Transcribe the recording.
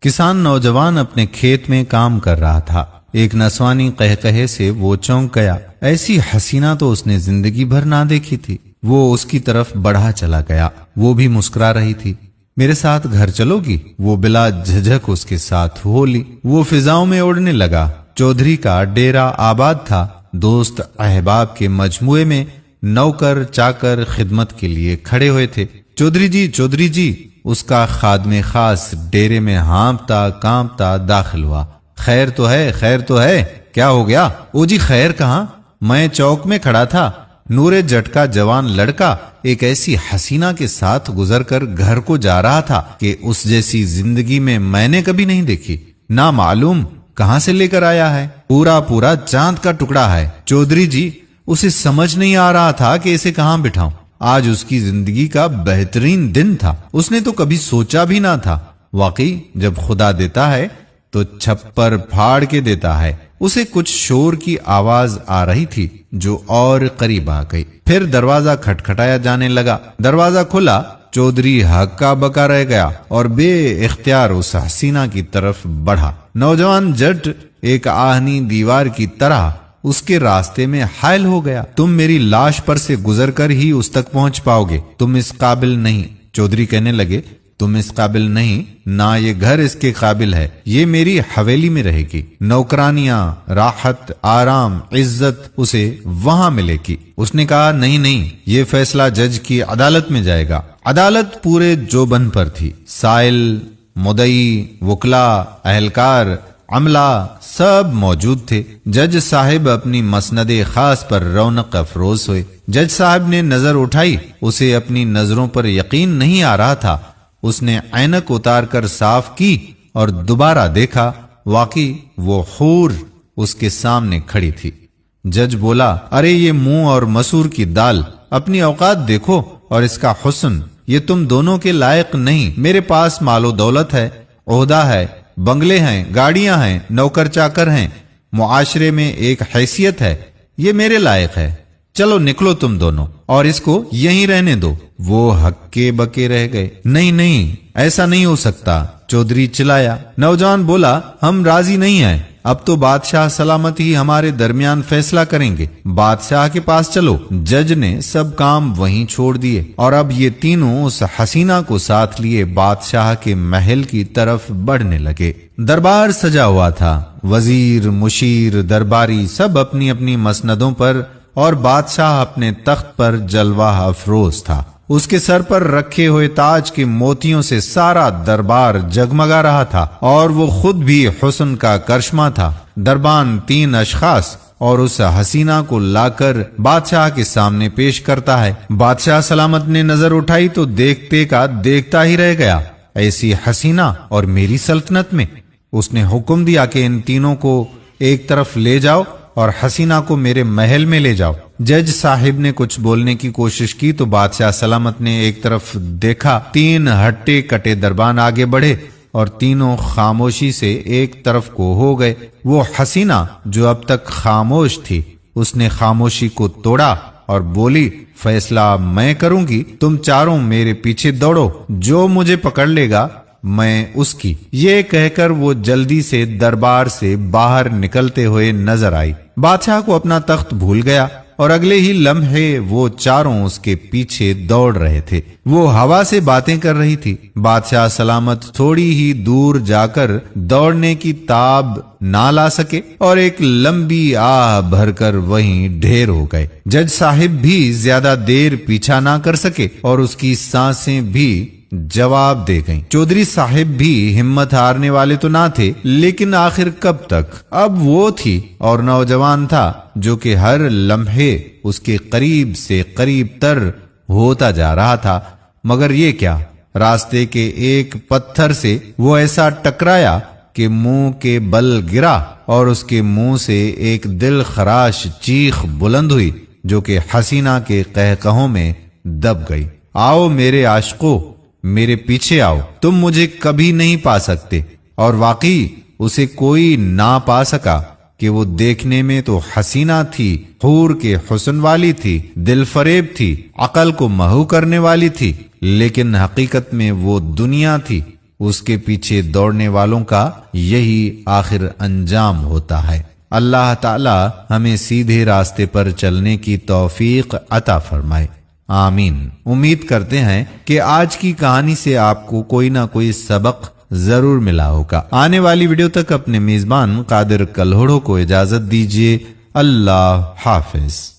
کسان نوجوان اپنے کھیت میں کام کر رہا تھا۔ ایک نسوانی قہقہے سے وہ چونک گیا۔ ایسی حسینہ تو اس نے زندگی بھر نہ دیکھی تھی۔ وہ اس کی طرف بڑھا چلا گیا۔ وہ بھی مسکرا رہی تھی۔ میرے ساتھ گھر چلو گی؟ وہ بلا جھجک اس کے ساتھ ہو لی۔ وہ فضاؤں میں اڑنے لگا۔ چودھری کا ڈیرا آباد تھا۔ دوست احباب کے مجموعے میں نوکر چاکر خدمت کے لیے کھڑے ہوئے تھے۔ چودھری جی، اس کا خادم خاص ڈیرے میں ہانپتا کانپتا داخل ہوا۔ خیر تو ہے، کیا ہو گیا؟ او جی خیر کہاں، میں چوک میں کھڑا تھا۔ نور جٹ کا جوان لڑکا ایک ایسی حسینہ کے ساتھ گزر کر گھر کو جا رہا تھا کہ اس جیسی زندگی میں نے کبھی نہیں دیکھی۔ نہ معلوم کہاں سے لے کر آیا ہے، پورا چاند کا ٹکڑا ہے۔ چودھری جی، اسے سمجھ نہیں آ رہا تھا کہ اسے کہاں بٹھاؤں۔ آج اس کی زندگی کا بہترین دن تھا۔ اس نے تو کبھی سوچا بھی نہ تھا۔ واقعی جب خدا دیتا ہے تو چھپر پھاڑ کے دیتا ہے۔ اسے کچھ شور کی آواز آ رہی تھی جو اور قریب آ گئی۔ پھر دروازہ کھٹکھٹایا جانے لگا۔ دروازہ کھلا۔ چودھری ہکا بکا رہ گیا اور بے اختیار اس حسینہ کی طرف بڑھا۔ نوجوان جٹ ایک آہنی دیوار کی طرح اس کے راستے میں حائل ہو گیا۔ تم میری لاش پر سے گزر کر ہی اس تک پہنچ پاؤ گے، تم اس قابل نہیں۔ چودھری کہنے لگے، تم اس قابل نہیں، نہ یہ گھر اس کے قابل ہے، یہ میری حویلی میں رہے گی۔ نوکرانیاں، راحت، آرام، عزت اسے وہاں ملے گی۔ اس نے کہا، نہیں، یہ فیصلہ جج کی عدالت میں جائے گا۔ عدالت پورے جوبن پر تھی۔ سائل، مدعی، وکلا، اہلکار، عملہ سب موجود تھے۔ جج صاحب اپنی مسند خاص پر رونق افروز ہوئے۔ جج صاحب نے نظر اٹھائی۔ اسے اپنی نظروں پر یقین نہیں آ رہا تھا۔ اس نے عینک اتار کر صاف کی اور دوبارہ دیکھا۔ واقعی وہ حور اس کے سامنے کھڑی تھی۔ جج بولا، ارے یہ منہ اور مسور کی دال، اپنی اوقات دیکھو اور اس کا حسن، یہ تم دونوں کے لائق نہیں۔ میرے پاس مال و دولت ہے، عہدہ ہے، بنگلے ہیں، گاڑیاں ہیں، نوکر چاکر ہیں، معاشرے میں ایک حیثیت ہے، یہ میرے لائق ہے۔ چلو نکلو تم دونوں اور اس کو یہیں رہنے دو۔ وہ ہکے بکے رہ گئے۔ نہیں، ایسا نہیں ہو سکتا، چودھری چلایا۔ نوجوان بولا، ہم راضی نہیں ہیں، اب تو بادشاہ سلامت ہی ہمارے درمیان فیصلہ کریں گے۔ بادشاہ کے پاس چلو۔ جج نے سب کام وہیں چھوڑ دیے اور اب یہ تینوں اس حسینہ کو ساتھ لیے بادشاہ کے محل کی طرف بڑھنے لگے۔ دربار سجا ہوا تھا۔ وزیر، مشیر، درباری سب اپنی اپنی مسندوں پر اور بادشاہ اپنے تخت پر جلوہ افروز تھا۔ اس کے سر پر رکھے ہوئے تاج کے موتیوں سے سارا دربار جگمگا رہا تھا اور وہ خود بھی حسن کا کرشمہ تھا۔ دربان 3 اشخاص اور اس حسینہ کو لا کر بادشاہ کے سامنے پیش کرتا ہے۔ بادشاہ سلامت نے نظر اٹھائی تو دیکھتے کا دیکھتا ہی رہ گیا۔ ایسی حسینہ اور میری سلطنت میں؟ اس نے حکم دیا کہ ان تینوں کو ایک طرف لے جاؤ اور حسینہ کو میرے محل میں لے جاؤ۔ جج صاحب نے کچھ بولنے کی کوشش کی تو بادشاہ سلامت نے ایک طرف دیکھا۔ 3 ہٹے کٹے دربان آگے بڑھے اور تینوں خاموشی سے ایک طرف کو ہو گئے۔ وہ حسینہ جو اب تک خاموش تھی، اس نے خاموشی کو توڑا اور بولی، فیصلہ میں کروں گی، تم چاروں میرے پیچھے دوڑو، جو مجھے پکڑ لے گا میں اس کی۔ یہ کہہ کر وہ جلدی سے دربار سے باہر نکلتے ہوئے نظر آئی۔ بادشاہ کو اپنا تخت بھول گیا اور اگلے ہی لمحے وہ چاروں اس کے پیچھے دوڑ رہے تھے۔ وہ ہوا سے باتیں کر رہی تھی۔ بادشاہ سلامت تھوڑی ہی دور جا کر دوڑنے کی تاب نہ لا سکے اور ایک لمبی آہ بھر کر وہیں ڈھیر ہو گئے۔ جج صاحب بھی زیادہ دیر پیچھا نہ کر سکے اور اس کی سانسیں بھی جواب دے گئیں۔ چودھری صاحب بھی ہمت ہارنے والے تو نہ تھے، لیکن آخر کب تک؟ اب وہ تھی اور نوجوان تھا جو کہ ہر لمحے اس کے قریب سے قریب تر ہوتا جا رہا تھا۔ مگر یہ کیا، راستے کے ایک پتھر سے وہ ایسا ٹکرایا کہ منہ کے بل گرا اور اس کے منہ سے ایک دل خراش چیخ بلند ہوئی جو کہ حسینہ کے قہقہوں میں دب گئی۔ آؤ میرے عاشقو، میرے پیچھے آؤ، تم مجھے کبھی نہیں پا سکتے۔ اور واقعی اسے کوئی نہ پا سکا کہ وہ دیکھنے میں تو حسینہ تھی، حور کے حسن والی تھی، دل فریب تھی، عقل کو محو کرنے والی تھی، لیکن حقیقت میں وہ دنیا تھی اس کے پیچھے دوڑنے والوں کا یہی آخر انجام ہوتا ہے۔ اللہ تعالی ہمیں سیدھے راستے پر چلنے کی توفیق عطا فرمائے، آمین۔ امید کرتے ہیں کہ آج کی کہانی سے آپ کو کوئی نہ کوئی سبق ضرور ملا ہوگا۔ آنے والی ویڈیو تک اپنے میزبان قادر کلہوڑو کو اجازت دیجیے۔ اللہ حافظ۔